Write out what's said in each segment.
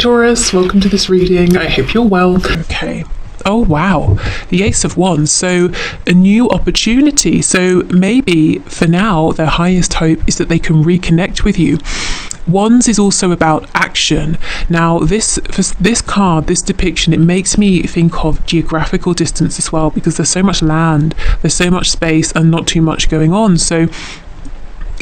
Taurus, welcome to this reading. I hope you're well. Okay. Oh wow, the Ace of Wands. So a new opportunity. So maybe for now their highest hope is that they can reconnect with you. Wands is also about action. Now this card, this depiction, it makes me think of geographical distance as well, because there's so much land, there's so much space and not too much going on. So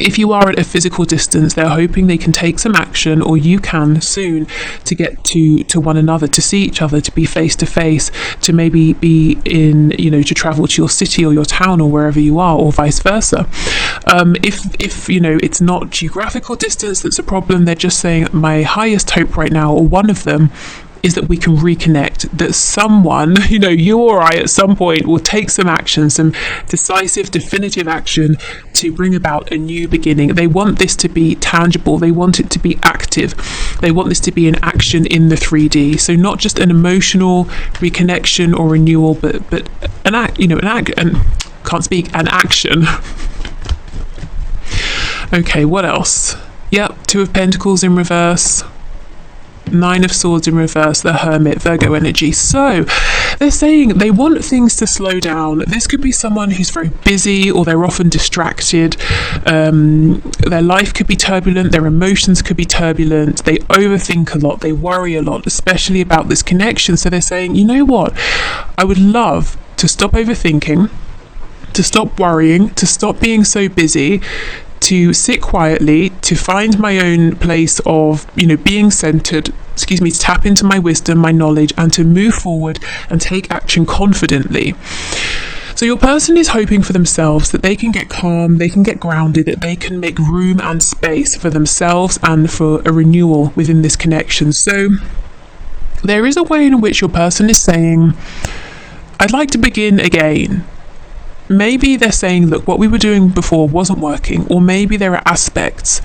if you are at a physical distance, they're hoping they can take some action, or you can soon, to get to one another, to see each other, to be face to face, to maybe be in, to travel to your city or your town or wherever you are, or vice versa. If it's not geographical distance that's a problem, they're just saying my highest hope right now, or one of them, is that we can reconnect, that someone, you or I at some point will take some action, some decisive, definitive action to bring about a new beginning. They want this to be tangible. They want it to be active. They want this to be an action in the 3D. So not just an emotional reconnection or renewal, but an action. Okay, what else? Yep, Two of Pentacles in reverse. Nine of Swords in reverse, the Hermit, Virgo energy. So they're saying they want things to slow down. This could be someone who's very busy, or they're often distracted. Their life could be turbulent, their emotions could be turbulent, they overthink a lot, they worry a lot, especially about this connection. So they're saying, you know what, I would love to stop overthinking, to stop worrying, to stop being so busy, to sit quietly, to find my own place of, being centered, to tap into my wisdom, my knowledge, and to move forward and take action confidently. So your person is hoping for themselves that they can get calm, they can get grounded, that they can make room and space for themselves and for a renewal within this connection. So there is a way in which your person is saying, I'd like to begin again. Maybe they're saying, look, what we were doing before wasn't working, or maybe there are aspects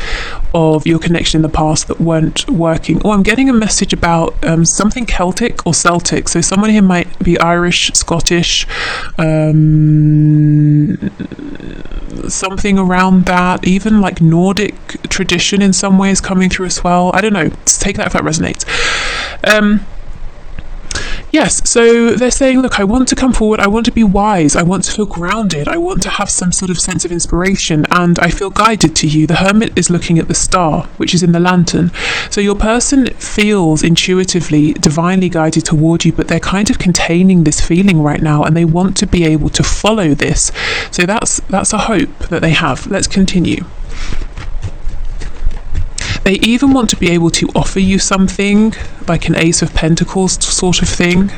of your connection in the past that weren't working. Or I'm getting a message about something Celtic or Celtic. So someone here might be Irish, Scottish, something around that, even like Nordic tradition in some ways coming through as well. I don't know. Take that if that resonates. Yes, so they're saying, look, I want to come forward, I want to be wise, I want to feel grounded, I want to have some sort of sense of inspiration, and I feel guided to you. The Hermit is looking at the star, which is in the lantern. So your person feels intuitively, divinely guided toward you, but they're kind of containing this feeling right now, and they want to be able to follow this. So that's a hope that they have. Let's continue. They even want to be able to offer you something, like an Ace of Pentacles sort of thing.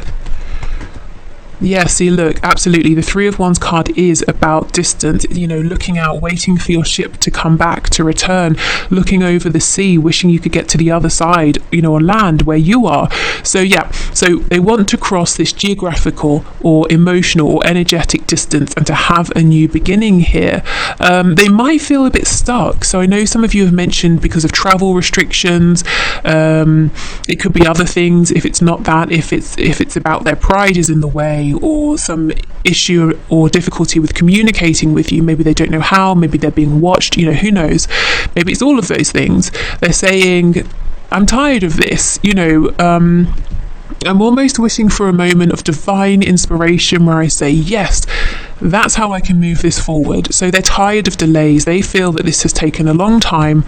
Yeah, see, look, absolutely. The Three of Wands card is about distance, looking out, waiting for your ship to come back, to return, looking over the sea, wishing you could get to the other side, on land where you are. So yeah, so they want to cross this geographical or emotional or energetic distance and to have a new beginning here. They might feel a bit stuck. So I know some of you have mentioned because of travel restrictions. It could be other things. If it's not that, if it's about their pride is in the way, or some issue or difficulty with communicating with you, maybe they don't know how, maybe they're being watched, who knows, maybe it's all of those things. They're saying, I'm tired of this, I'm almost wishing for a moment of divine inspiration where I say, yes, that's how I can move this forward. So they're tired of delays. They feel that this has taken a long time.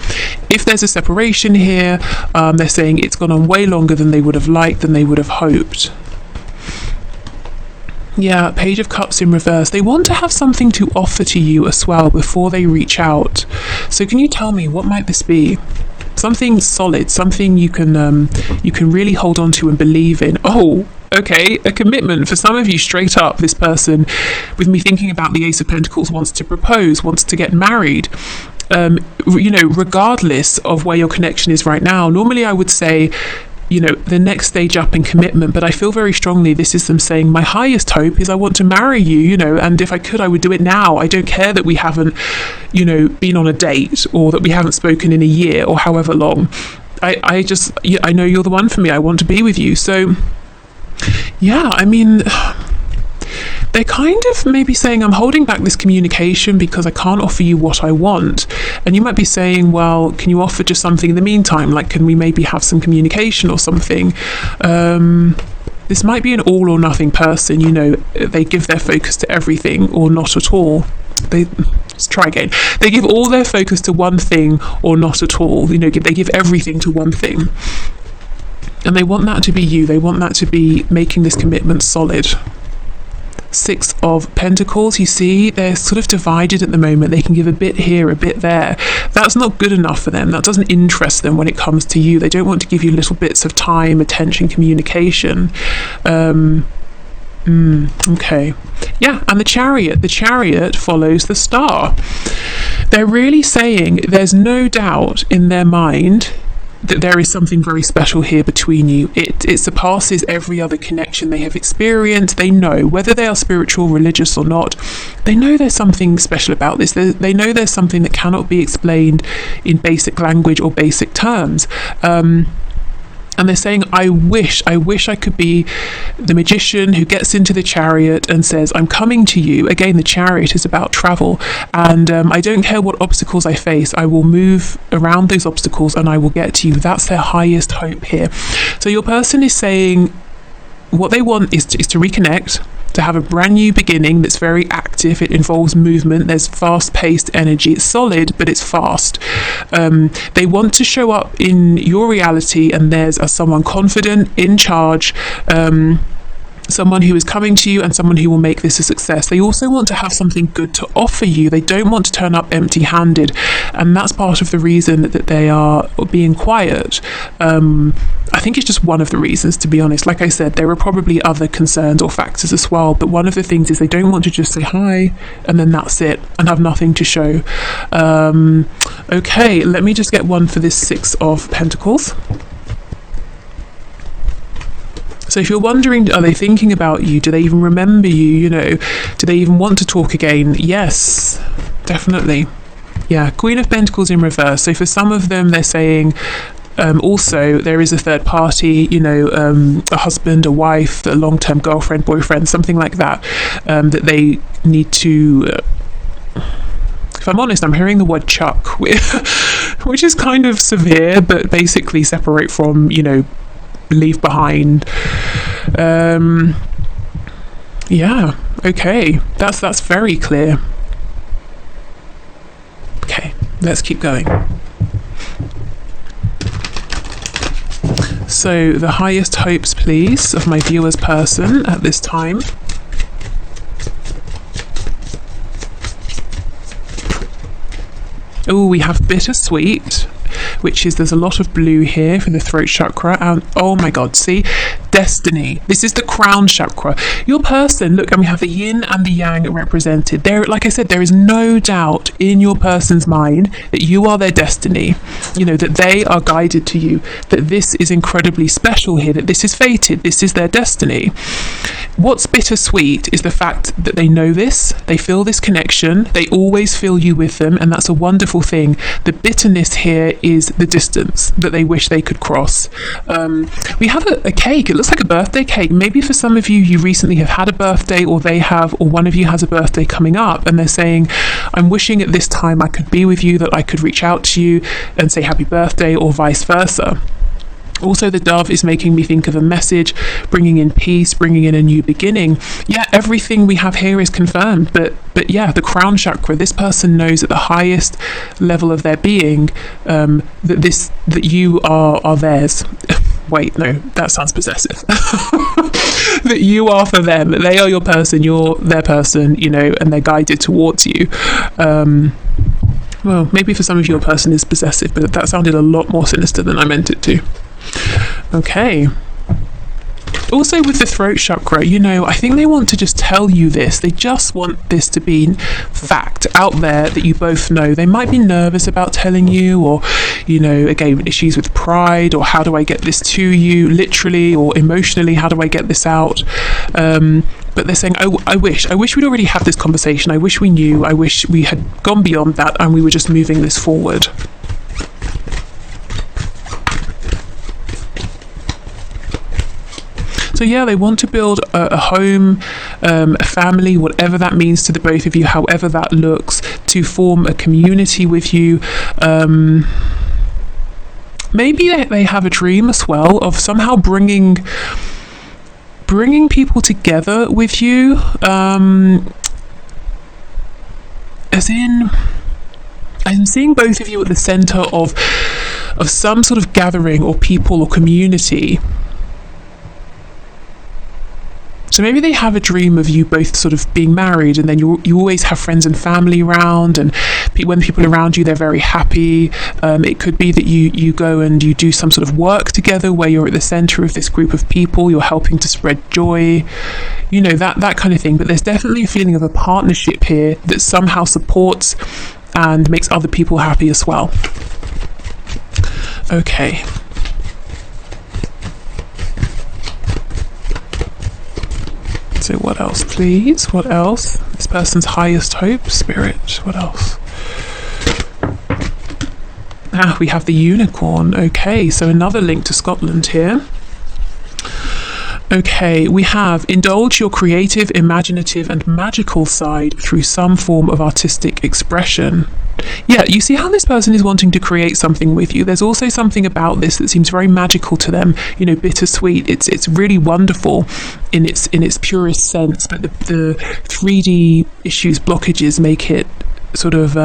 If there's a separation here, they're saying it's gone on way longer than they would have liked, than they would have hoped. Yeah, Page of Cups in reverse. They want to have something to offer to you as well before they reach out. So can you tell me, what might this be? Something solid, something you can really hold on to and believe in. Oh, okay, a commitment for some of you straight up. This person, with me thinking about the Ace of Pentacles, wants to propose, wants to get married. Regardless of where your connection is right now. Normally I would say, the next stage up in commitment, but I feel very strongly this is them saying, my highest hope is I want to marry you, and if I could, I would do it now. I don't care that we haven't, been on a date, or that we haven't spoken in a year or however long. I know you're the one for me. I want to be with you. So yeah, they're kind of maybe saying, I'm holding back this communication because I can't offer you what I want. And you might be saying, well, can you offer just something in the meantime? Like, can we maybe have some communication or something? This might be an all or nothing person, you know, they give their focus to everything or not at all. Let's try again. They give all their focus to one thing or not at all. You know, they give everything to one thing. And they want that to be you. They want that to be making this commitment solid. Six of Pentacles, you see, they're sort of divided at the moment. They can give a bit here, a bit there. That's not good enough for them. That doesn't interest them when it comes to you. They don't want to give you little bits of time, attention, communication. Okay. Yeah, and the Chariot follows the Star. They're really saying there's no doubt in their mind that there is something very special here between you. It surpasses every other connection they have experienced. They know, whether they are spiritual, religious or not, they know there's something special about this. They know there's something that cannot be explained in basic language or basic terms. And they're saying, I wish I could be the magician who gets into the Chariot and says, I'm coming to you. Again, the Chariot is about travel. And I don't care what obstacles I face. I will move around those obstacles and I will get to you. That's their highest hope here. So your person is saying what they want is to reconnect, to have a brand new beginning that's very active. It involves movement. There's fast-paced energy. It's solid, but it's fast. They want to show up in your reality and theirs as someone confident, in charge, someone who is coming to you and someone who will make this a success. They also want to have something good to offer you. They don't want to turn up empty-handed, and that's part of the reason that they are being quiet. I think it's just one of the reasons, to be honest. Like I said, there are probably other concerns or factors as well, but one of the things is they don't want to just say hi and then that's it and have nothing to show. Okay, let me just get one for this Six of Pentacles. So if you're wondering, are they thinking about you? Do they even remember you? You know, do they even want to talk again? Yes, definitely. Yeah, Queen of Pentacles in reverse. So for some of them, they're saying, also, there is a third party, you know, a husband, a wife, a long-term girlfriend, boyfriend, something like that, that they need to... if I'm honest, I'm hearing the word chuck, which is kind of severe, but basically separate from, you know, leave behind. Yeah, okay, that's very clear. Okay, let's keep going. So the highest hopes, please, of my viewer's person at this time. Oh, we have bittersweet, which is, there's a lot of blue here for the throat chakra, and oh my god, see, destiny. This is the crown chakra. Your person, look, and we have the yin and the yang represented there. Like I said, there is no doubt in your person's mind that you are their destiny, you know, that they are guided to you, that this is incredibly special here, that this is fated, this is their destiny. What's bittersweet is the fact that they know this, they feel this connection, they always feel you with them, and that's a wonderful thing. The bitterness here is the distance that they wish they could cross. We have a cake. It looks like a birthday cake. Maybe for some of you, you recently have had a birthday, or they have, or one of you has a birthday coming up, and they're saying, I'm wishing at this time I could be with you, that I could reach out to you and say happy birthday, or vice versa. Also, the dove is making me think of a message, bringing in peace, bringing in a new beginning. Yeah, everything we have here is confirmed, but yeah, the crown chakra, this person knows at the highest level of their being that you are theirs. Wait, no, that sounds possessive. That you are for them, that they are your person, you're their person, you know, and they're guided towards you. Well, maybe for some of you, your person is possessive, but that sounded a lot more sinister than I meant it to. Okay. Also with the throat chakra, you know, I think they want to just tell you this. They just want this to be fact out there that you both know. They might be nervous about telling you, or, you know, again, issues with pride, or how do I get this to you, literally or emotionally, how do I get this out? But they're saying, I wish we'd already had this conversation. I wish we knew. I wish we had gone beyond that and we were just moving this forward. So yeah, they want to build a home, a family, whatever that means to the both of you, however that looks, to form a community with you. Maybe they have a dream as well of somehow bringing people together with you, as in, I'm seeing both of you at the center of some sort of gathering or people or community. So maybe they have a dream of you both sort of being married, and then you always have friends and family around, and when people are around you, they're very happy. It could be that you go and you do some sort of work together where you're at the center of this group of people, you're helping to spread joy, you know, that kind of thing. But there's definitely a feeling of a partnership here that somehow supports and makes other people happy as well. Okay. So what else, please? What else? This person's highest hope, Spirit. What else? We have the unicorn. Okay, so another link to Scotland here. Okay, we have indulge your creative, imaginative and magical side through some form of artistic expression. Yeah, you see how this person is wanting to create something with you. There's also something about this that seems very magical to them, you know, bittersweet. It's really wonderful in its purest sense, but the 3D issues, blockages make it sort of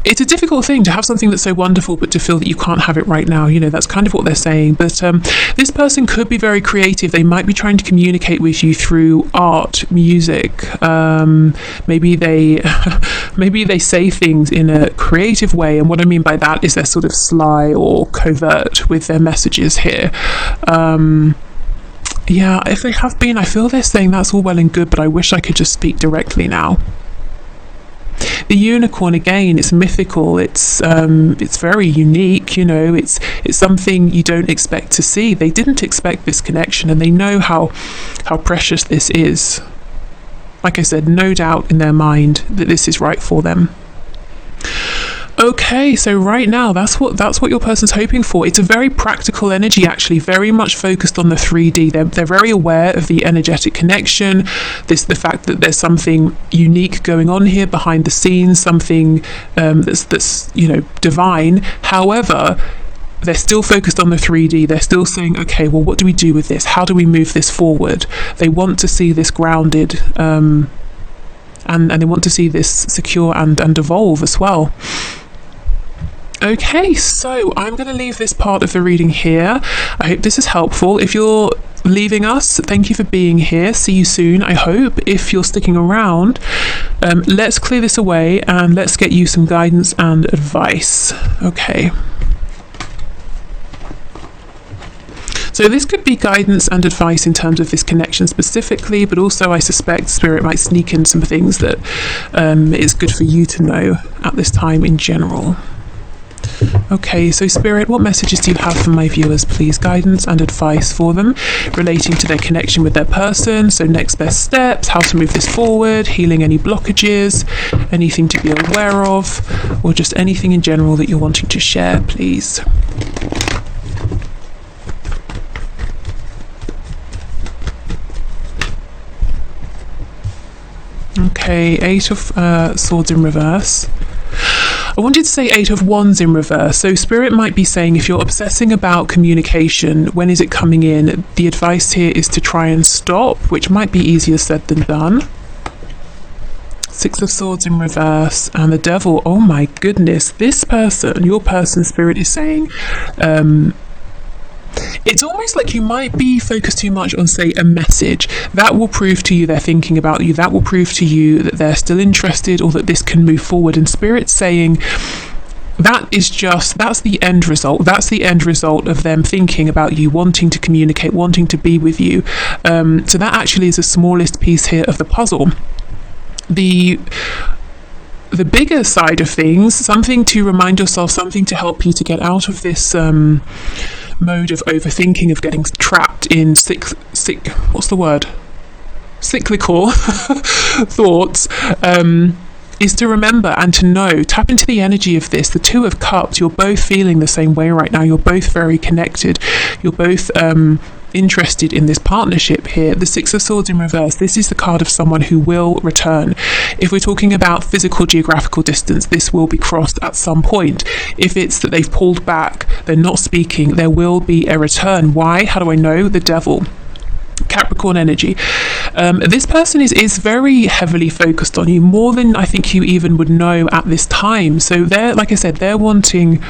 it's a difficult thing to have something that's so wonderful but to feel that you can't have it right now. You know, that's kind of what they're saying. But this person could be very creative. They might be trying to communicate with you through art, music. Maybe they say things in a creative way, and what I mean by that is they're sort of sly or covert with their messages here. Yeah, if they have been, I feel they're saying that's all well and good, but I wish I could just speak directly now. The unicorn, again, it's mythical, it's very unique, you know, it's something you don't expect to see. They didn't expect this connection, and they know how precious this is. Like I said, no doubt in their mind that this is right for them. Okay, so right now that's what your person's hoping for. It's a very practical energy, actually, very much focused on the 3D. They're very aware of the energetic connection, the fact that there's something unique going on here behind the scenes, something that's you know, divine. However, they're still focused on the 3D. They're still saying, okay, well, what do we do with this? How do we move this forward? They want to see this grounded, and they want to see this secure and evolve as well. Okay, so I'm going to leave this part of the reading here. I hope this is helpful. If you're leaving us, thank you for being here. See you soon, I hope. If you're sticking around, let's clear this away and let's get you some guidance and advice. Okay. So this could be guidance and advice in terms of this connection specifically, but also I suspect Spirit might sneak in some things that is good for you to know at this time in general. Okay, so Spirit, what messages do you have for my viewers, please? Guidance and advice for them relating to their connection with their person. So next best steps, how to move this forward, healing any blockages, anything to be aware of, or just anything in general that you're wanting to share, please. Okay, 8 of Swords in reverse. I wanted to say 8 of Wands in reverse. So Spirit might be saying if you're obsessing about communication, when is it coming in? The advice here is to try and stop, which might be easier said than done. 6 of Swords in reverse and the Devil. Oh my goodness, this person, your person, Spirit is saying, it's almost like you might be focused too much on, say, a message. That will prove to you they're thinking about you. That will prove to you that they're still interested or that this can move forward. And Spirit's saying that's the end result. That's the end result of them thinking about you, wanting to communicate, wanting to be with you. So that actually is the smallest piece here of the puzzle. The bigger side of things, something to remind yourself, something to help you to get out of this mode of overthinking, of getting trapped in cyclical thoughts, is to remember and to know, tap into the energy of this. The Two of Cups, you're both feeling the same way right now. You're both very connected. You're both interested in this partnership here. The Six of Swords in reverse, this is the card of someone who will return. If we're talking about physical geographical distance, this will be crossed at some point. If it's that they've pulled back, they're not speaking, there will be a return. Why? How do I know? The Devil. Capricorn energy. This person is very heavily focused on you, more than I think you even would know at this time. So they're, like I said, they're wanting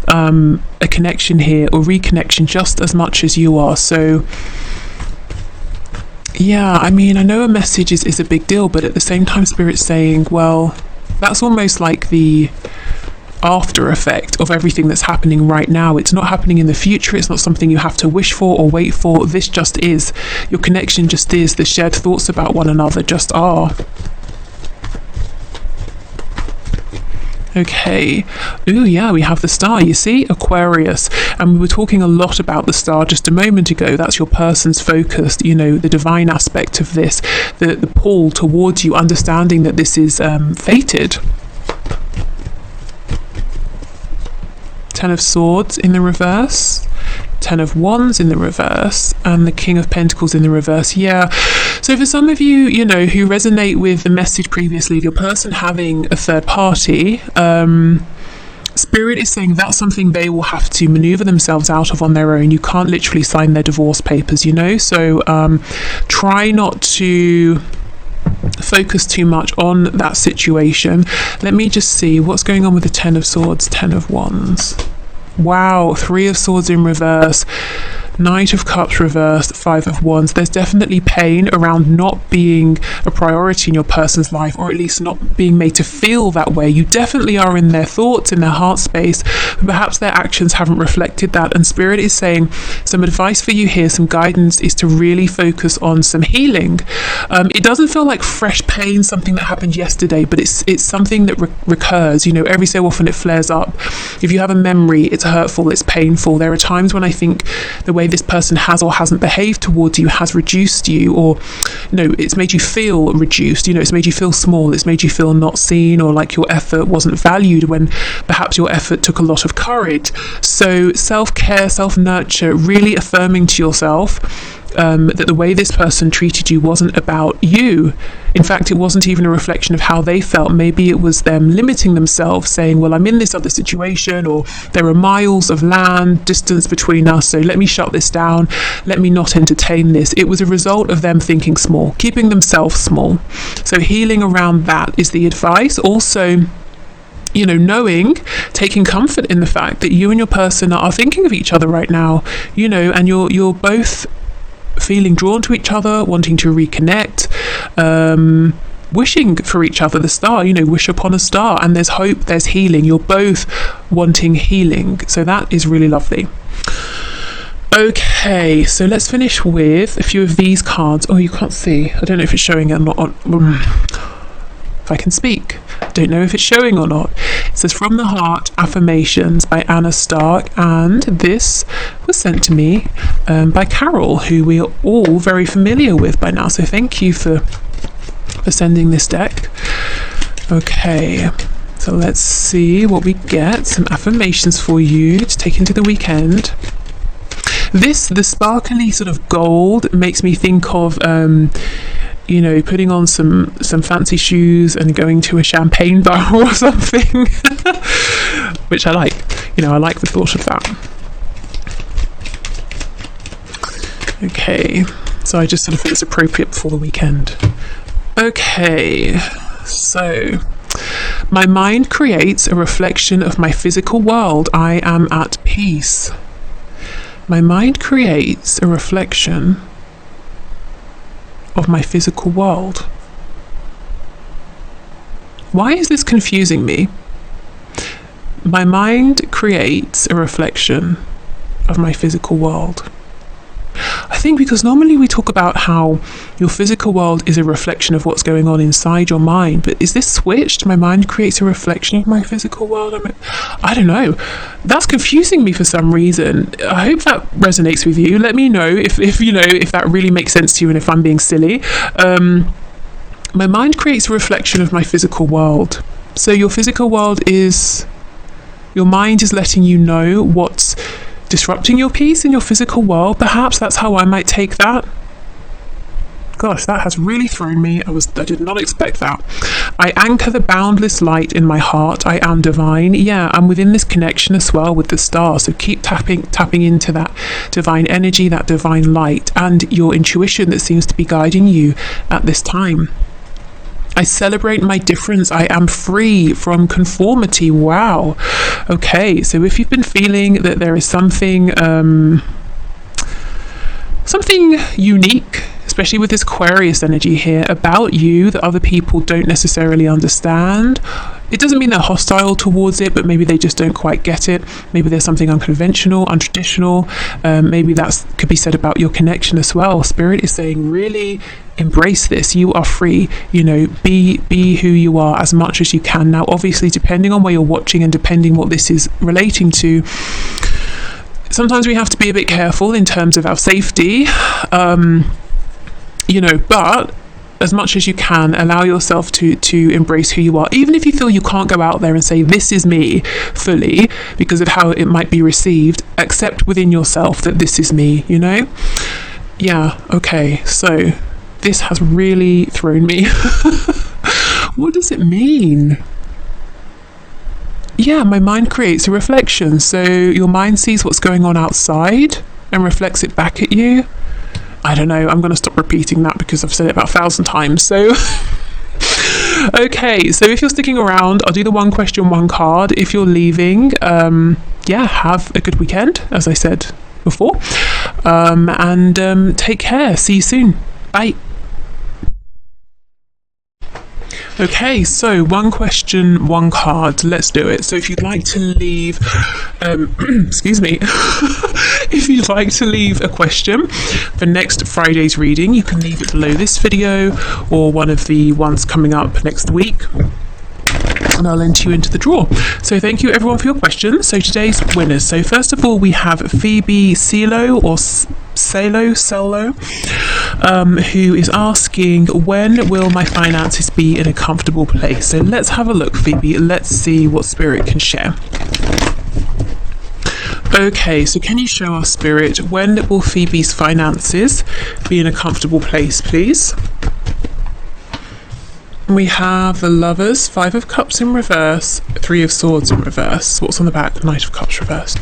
a connection here, or reconnection, just as much as you are. So yeah, I mean, I know a message is a big deal, but at the same time, Spirit's saying, well, that's almost like the after effect of everything that's happening right now. It's not happening in the future. It's not something you have to wish for or wait for. This just is. Your connection just is. The shared thoughts about one another just are. Okay. Ooh, yeah, we have the Star. You see, Aquarius. And we were talking a lot about the Star just a moment ago. That's your person's focus, you know, the divine aspect of this, the pull towards you, understanding that this is fated. Ten of Swords in the reverse, Ten of Wands in the reverse, and the King of Pentacles in the reverse. Yeah, so for some of you, you know, who resonate with the message previously of your person having a third party, Spirit is saying that's something they will have to maneuver themselves out of on their own. You can't literally sign their divorce papers, you know, so try not to focus too much on that situation. Let me just see what's going on with the Ten of Swords, Ten of Wands. Wow, Three of Swords in reverse, Knight of Cups reversed, Five of Wands. There's definitely pain around not being a priority in your person's life, or at least not being made to feel that way. You definitely are in their thoughts, in their heart space, but perhaps their actions haven't reflected that. And Spirit is saying some advice for you here, some guidance, is to really focus on some healing. It doesn't feel like fresh pain, something that happened yesterday, but it's something that recurs. You know, every so often it flares up. If you have a memory, it's hurtful, it's painful. There are times when I think the way this person has or hasn't behaved towards you has reduced you, or it's made you feel reduced. It's made you feel small, it's made you feel not seen, or like your effort wasn't valued when perhaps your effort took a lot of courage. So self-care, self-nurture, really affirming to yourself that the way this person treated you wasn't about you. In fact, it wasn't even a reflection of how they felt. Maybe it was them limiting themselves, saying, well, I'm in this other situation, or there are miles of land distance between us, so let me shut this down, let me not entertain this. It was a result of them thinking small, keeping themselves small. So healing around that is the advice. Also, knowing, taking comfort in the fact that you and your person are thinking of each other right now, and you're both feeling drawn to each other, wanting to reconnect, wishing for each other. The Star, wish upon a star, and there's hope, there's healing. You're both wanting healing, so that is really lovely. Okay, so let's finish with a few of these cards. Oh, you can't see, I don't know if it's showing or not if I can speak. I don't know if it's showing or not. It says From the Heart Affirmations by Anna Stark, and this was sent to me by Carol, who we are all very familiar with by now, so thank you for sending this deck. Okay, so let's see what we get. Some affirmations for you to take into the weekend. The sparkly sort of gold makes me think of putting on some fancy shoes and going to a champagne bar or something, which I like. I like the thought of that. Okay, so I just sort of think it's appropriate before the weekend. Okay, so my mind creates a reflection of my physical world. I am at peace. My mind creates a reflection of my physical world. Why is this confusing me? My mind creates a reflection of my physical world. I think because normally we talk about how your physical world is a reflection of what's going on inside your mind, but is this switched? My mind creates a reflection of my physical world? I don't know. That's confusing me for some reason. I hope that resonates with you. Let me know if that really makes sense to you, and if I'm being silly. My mind creates a reflection of my physical world. So your physical world is, your mind is letting you know what's disrupting your peace in your physical world. Perhaps that's how I might take that. Gosh, that has really thrown me. I did not expect that. I anchor the boundless light in my heart. I am divine. Yeah, I'm within this connection as well with the stars. So keep tapping into that divine energy, that divine light, and your intuition that seems to be guiding you at this time. I celebrate my difference. I am free from conformity. Wow. Okay, so if you've been feeling that there is something unique, especially with this Aquarius energy here, about you that other people don't necessarily understand. It doesn't mean they're hostile towards it, but maybe they just don't quite get it. Maybe there's something unconventional, untraditional. Maybe that could be said about your connection as well. Spirit is saying, really embrace this. You are free. You know, be who you are as much as you can. Now, obviously, depending on where you're watching and depending what this is relating to, sometimes we have to be a bit careful in terms of our safety. But as much as you can, allow yourself to embrace who you are, even if you feel you can't go out there and say, this is me fully, because of how it might be received. Accept within yourself that this is me, Yeah, okay, so this has really thrown me. What does it mean? Yeah, my mind creates a reflection. So your mind sees what's going on outside and reflects it back at you. I don't know, I'm going to stop repeating that because I've said it about 1,000 times. So, okay, so if you're sticking around, I'll do the one question, one card. If you're leaving, have a good weekend, as I said before. And take care. See you soon. Bye. Okay, so one question, one card. Let's do it. So if you'd like to leave, excuse me, if you'd like to leave a question for next Friday's reading, you can leave it below this video or one of the ones coming up next week, and I'll enter you into the draw. So thank you everyone for your questions. So today's winners. So first of all, we have Phoebe Celo or Celo, who is asking, when will my finances be in a comfortable place? So let's have a look, Phoebe. Let's see what Spirit can share. Okay, so can you show us, Spirit, when will Phoebe's finances be in a comfortable place, please? We have the Lovers, 5 of Cups in reverse, 3 of Swords in reverse. What's on the back? Knight of Cups reversed.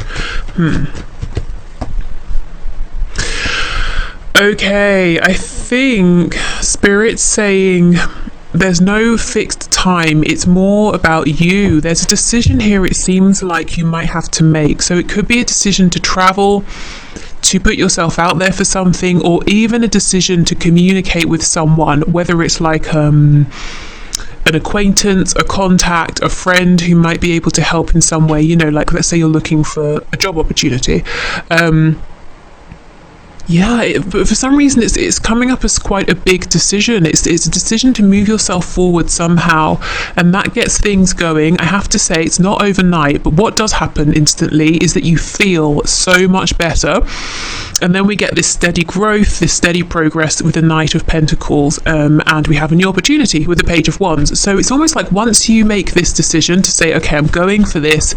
Okay, I think Spirit's saying there's no fixed time. It's more about you. There's a decision here it seems like you might have to make. So it could be a decision to travel, to put yourself out there for something, or even a decision to communicate with someone, whether it's like an acquaintance, a contact, a friend who might be able to help in some way, like let's say you're looking for a job opportunity. But for some reason it's coming up as quite a big decision. It's a decision to move yourself forward somehow, and that gets things going. I have to say, it's not overnight, but what does happen instantly is that you feel so much better, and then we get this steady growth, this steady progress with the Knight of Pentacles, and we have a new opportunity with the Page of Wands. So it's almost like once you make this decision to say, okay, I'm going for this,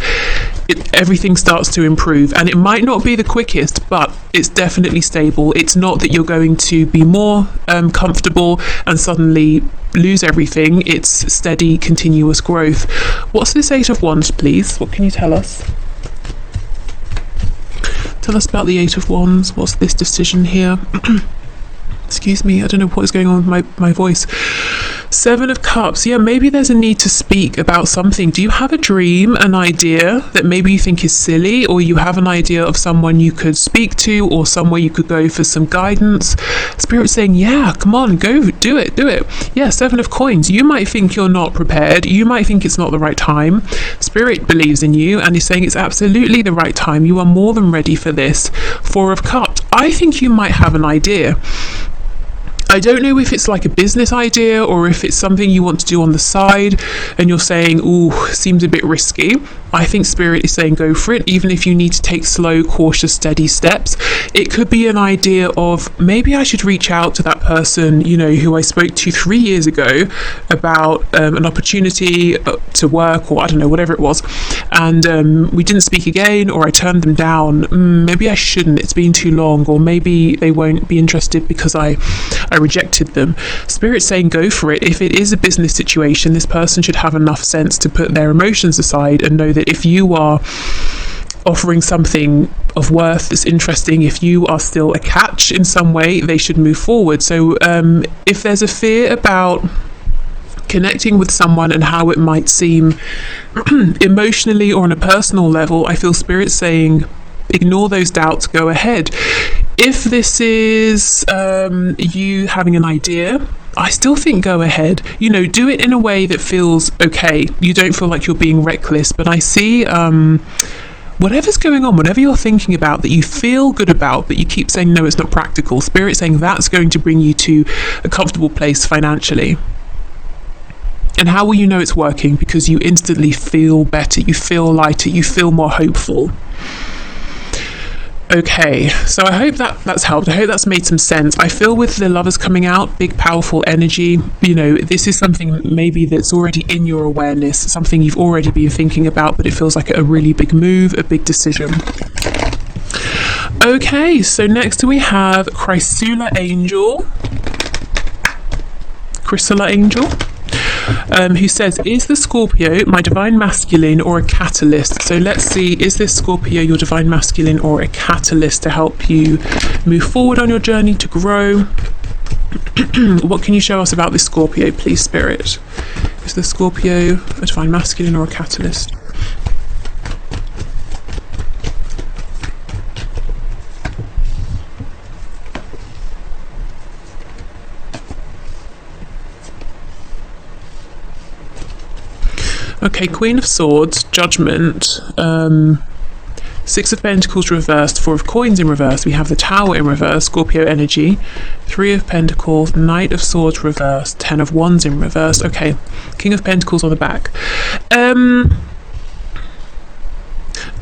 everything starts to improve, and it might not be the quickest, but it's definitely stable. It's not that you're going to be more comfortable and suddenly lose everything. It's steady, continuous growth. What's this 8 of Wands, please? What can you tell us? Tell us about the 8 of Wands. What's this decision here? Excuse me, I don't know what is going on with my voice. 7 of Cups. Yeah, maybe there's a need to speak about something. Do you have a dream, an idea that maybe you think is silly, or you have an idea of someone you could speak to or somewhere you could go for some guidance? Spirit's saying, yeah, come on, go, do it. Yeah, 7 of Coins. You might think you're not prepared. You might think it's not the right time. Spirit believes in you and is saying it's absolutely the right time. You are more than ready for this. 4 of Cups. I think you might have an idea. I don't know if it's like a business idea or if it's something you want to do on the side and you're saying, ooh, seems a bit risky. I think Spirit is saying go for it, even if you need to take slow, cautious, steady steps. It could be an idea of maybe I should reach out to that person, you know, who I spoke to 3 years ago about an opportunity to work, or I don't know, whatever it was, and we didn't speak again, or I turned them down. Maybe I shouldn't, it's been too long, or maybe they won't be interested because I rejected them. Spirit's saying go for it. If it is a business situation, this person should have enough sense to put their emotions aside and know that if you are offering something of worth that's interesting, if you are still a catch in some way, they should move forward. So if there's a fear about connecting with someone and how it might seem emotionally or on a personal level, I feel Spirit saying ignore those doubts, go ahead. If this is you having an idea, I still think go ahead. You know, do it in a way that feels okay. You don't feel like you're being reckless, but I see whatever's going on, whatever you're thinking about that you feel good about, but you keep saying no, it's not practical. Spirit saying that's going to bring you to a comfortable place financially. And how will you know it's working? Because you instantly feel better, you feel lighter, you feel more hopeful. Okay, so I hope that's helped. I hope that's made some sense. I feel with the Lovers coming out, big, powerful energy, you know, this is something maybe that's already in your awareness, something you've already been thinking about, but it feels like a really big move, a big decision. Okay, so next we have Chrysula Angel. Who says, is the Scorpio my divine masculine or a catalyst? So let's see, is this Scorpio your divine masculine or a catalyst to help you move forward on your journey to grow? What can you show us about this Scorpio, please, Spirit? Is the Scorpio a divine masculine or a catalyst? Okay, Queen of Swords, Judgment, Six of Pentacles reversed, Four of Coins in reverse. We have the Tower in reverse, Scorpio energy, Three of Pentacles, Knight of Swords reversed, Ten of Wands in reverse. Okay, King of Pentacles on the back.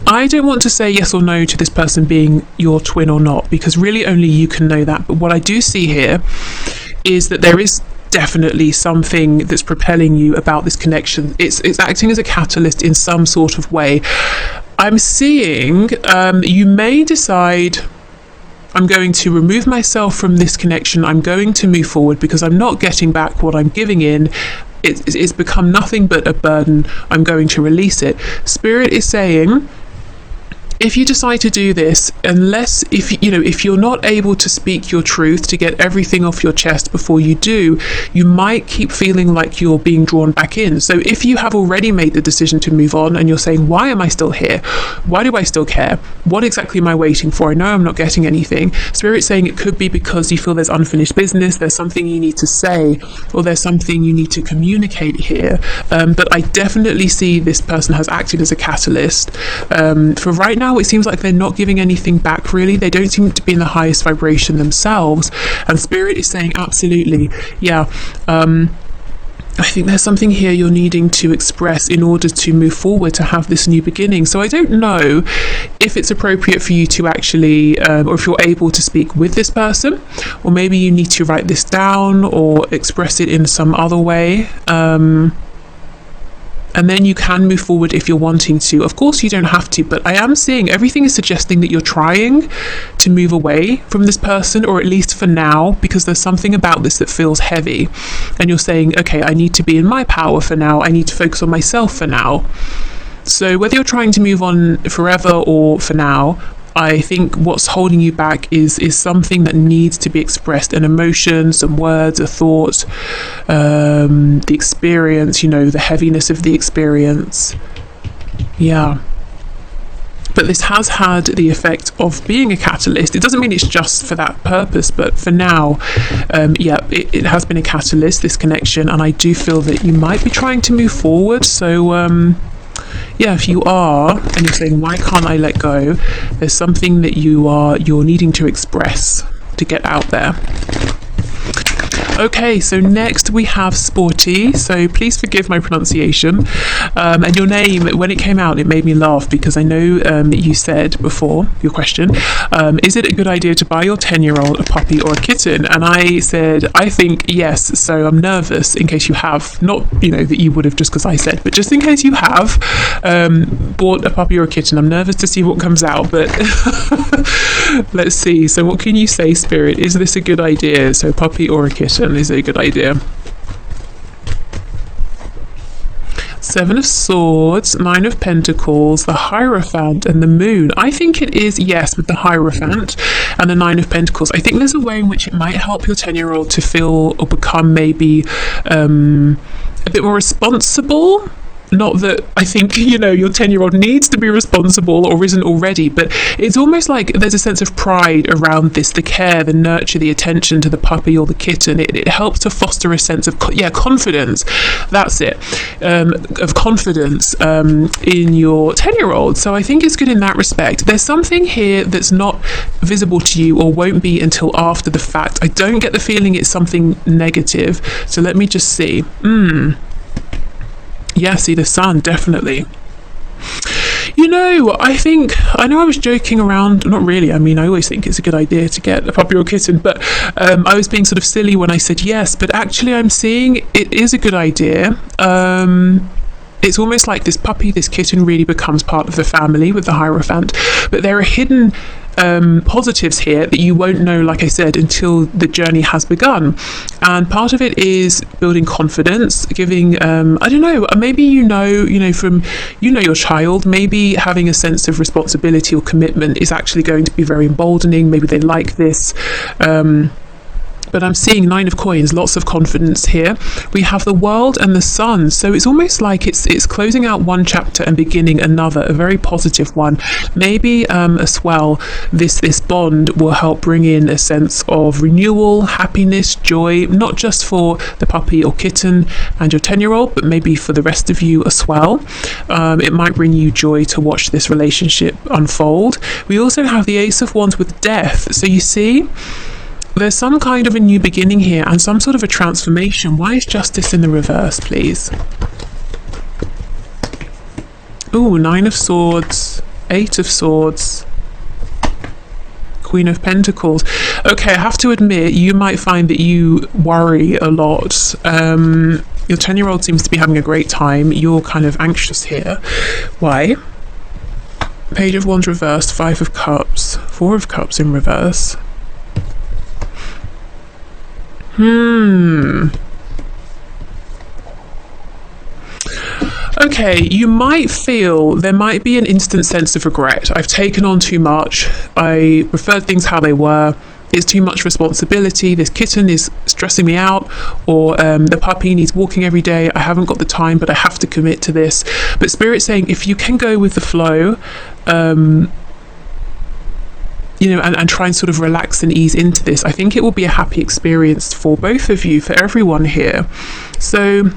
I don't want to say yes or no to this person being your twin or not, because really only you can know that. But what I do see here is that there is definitely something that's propelling you about this connection. It's acting as a catalyst in some sort of way. I'm seeing you may decide, I'm going to remove myself from this connection, I'm going to move forward because I'm not getting back what I'm giving in. It's become nothing but a burden. I'm going to release it. Spirit is saying, if you decide to do this, if you're not able to speak your truth, to get everything off your chest before you do, you might keep feeling like you're being drawn back in. So if you have already made the decision to move on and you're saying, why am I still here? Why do I still care? What exactly am I waiting for? I know I'm not getting anything. Spirit's saying it could be because you feel there's unfinished business, there's something you need to say, or there's something you need to communicate here. But I definitely see this person has acted as a catalyst. For right now, it seems like they're not giving anything back, really. They don't seem to be in the highest vibration themselves, and Spirit is saying absolutely, yeah, I think there's something here you're needing to express in order to move forward, to have this new beginning. So I don't know if it's appropriate for you to actually or if you're able to speak with this person, or maybe you need to write this down or express it in some other way. And then you can move forward if you're wanting to. Of course, you don't have to, but I am seeing everything is suggesting that you're trying to move away from this person, or at least for now, because there's something about this that feels heavy. And you're saying, okay, I need to be in my power for now. I need to focus on myself for now. So whether you're trying to move on forever or for now, I think what's holding you back is something that needs to be expressed, an emotion, some words, a thought, the experience, the heaviness of the experience. Yeah. But this has had the effect of being a catalyst. It doesn't mean it's just for that purpose, but for now, it has been a catalyst, this connection, and I do feel that you might be trying to move forward. So, if you are, and you're saying, why can't I let go? There's something that you're needing to express, to get out there. Okay, so next we have Sporty. So please forgive my pronunciation. And your name, when it came out, it made me laugh because I know you said before your question, is it a good idea to buy your 10-year-old a puppy or a kitten? And I said, I think yes. So I'm nervous in case you have, not, you know, that you would have just because I said, but just in case you have bought a puppy or a kitten. I'm nervous to see what comes out, but let's see. So what can you say, Spirit? Is this a good idea? So puppy or a kitten, is it a good idea? 7 of Swords, 9 of Pentacles, the Hierophant and the Moon. I think it is, yes, with the Hierophant and the 9 of Pentacles. I think there's a way in which it might help your 10-year-old to feel or become maybe a bit more responsible. Not that I think, you know, your 10-year-old needs to be responsible or isn't already, but it's almost like there's a sense of pride around this, the care, the nurture, the attention to the puppy or the kitten. It helps to foster a sense of, confidence. That's it. Of confidence in your 10-year-old. So I think it's good in that respect. There's something here that's not visible to you or won't be until after the fact. I don't get the feeling it's something negative. So let me just see. Yeah, see the Sun, definitely. You know, I know I was joking around, not really, I mean, I always think it's a good idea to get a puppy or a kitten, but I was being sort of silly when I said yes, but actually I'm seeing it is a good idea. It's almost like this puppy, this kitten really becomes part of the family with the Hierophant, but there are hidden positives here that you won't know, like I said, until the journey has begun. And part of it is building confidence, giving I don't know, maybe from your child, maybe having a sense of responsibility or commitment is actually going to be very emboldening. Maybe they like this. But I'm seeing 9 of Coins, lots of confidence here. We have the World and the Sun, so it's almost like it's closing out one chapter and beginning another, a very positive one. Maybe as well, this bond will help bring in a sense of renewal, happiness, joy, not just for the puppy or kitten and your 10-year-old, but maybe for the rest of you as well. It might bring you joy to watch this relationship unfold. We also have the Ace of Wands with Death, so you see, there's some kind of a new beginning here and some sort of a transformation. Why is Justice in the reverse, please? Ooh, 9 of Swords, 8 of Swords, Queen of Pentacles. Okay, I have to admit, you might find that you worry a lot. Your 10-year-old seems to be having a great time. You're kind of anxious here. Why? Page of Wands reversed, 5 of Cups, 4 of Cups in reverse. Okay, you might feel there might be an instant sense of regret. I've taken on too much. I preferred things how they were. It's too much responsibility. This kitten is stressing me out, or the puppy needs walking every day. I haven't got the time, but I have to commit to this. But Spirit's saying if you can go with the flow, and try and sort of relax and ease into this, I think it will be a happy experience for both of you, for everyone here. So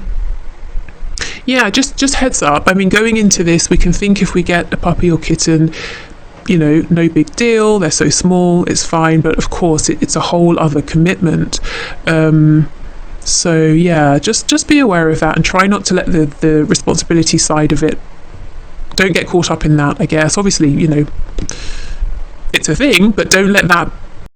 yeah, just heads up. I mean, going into this, we can think if we get a puppy or kitten, no big deal, they're so small, it's fine, but of course it's a whole other commitment. So yeah, just be aware of that and try not to let the responsibility side of it, don't get caught up in that, I guess. Obviously, it's a thing, but don't let that